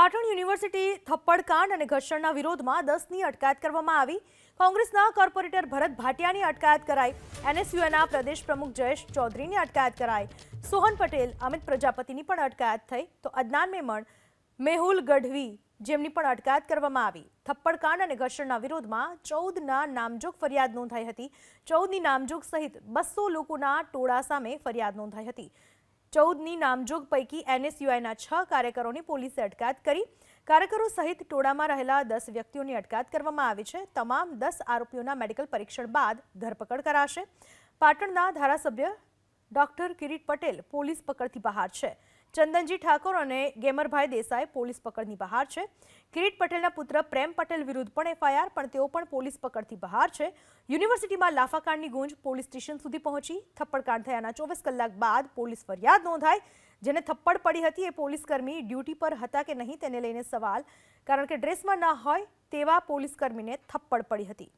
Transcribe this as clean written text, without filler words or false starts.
Patan university થપ્પડકાંડ અને ઘર્ષણના વિરોધમાં 10ની અટકાયત કરવામાં આવી। કોંગ્રેસના કોર્પોરેટર ભરત ભાટિયાની અટકાયત કરાઈ। એનએસયુઆઈના પ્રદેશ પ્રમુખ જયેશ ચૌધરીની અટકાયત કરાઈ। સોહન પટેલ, અમિત પ્રજાપતિની પણ અટકાયત થઈ તો અદનાન મેમણ, મેહુલ ગઢવી જેમની પણ અટકાયત કરવામાં આવી। થપ્પડકાંડ અને ઘર્ષણના વિરોધમાં 14ના નામજોગ ફરિયાદ નોંધાઈ હતી। 14ની નામજોગ સહિત 200 લોકોના ટોળા સામે ફરિયાદ નોંધાઈ હતી। 14ની નામજોગ પૈકી એનએસયુઆઈના 6 કાર્યકરોની પોલીસે અટકાયત કરી। કાર્યકરો સહિત ટોળામાં રહેલા 10 વ્યક્તિઓની અટકાયત કરવામાં આવી છે। તમામ 10 આરોપીઓના મેડિકલ પરીક્ષણ બાદ ધરપકડ કરાશે। પાટણના ધારાસભ્ય ડોક્ટર કિરીટ પટેલ પોલીસ પકડથી બહાર છે। ચંદનજી ઠાકોર અને ગેમરભાઈ દેસાઈ પોલીસ પકડની બહાર છે। કિરીટ પટેલના પુત્ર પ્રેમ પટેલ વિરુદ્ધ પણ એફઆઈઆર, પણ તેઓ પણ પોલીસ પકડથી બહાર છે। યુનિવર્સિટીમાં લાફાકાંડની ગૂંજ પોલીસ સ્ટેશન સુધી પહોંચી। થપ્પડકાંડ થયાના 24 કલાક બાદ પોલીસ ફરિયાદ નોંધાઈ। જેને થપ્પડ પડી હતી એ પોલીસકર્મી ડ્યુટી પર હતા કે નહીં તેને લઈને સવાલ, કારણ કે ડ્રેસમાં ન હોય તેવા પોલીસકર્મીને થપ્પડ પડી હતી।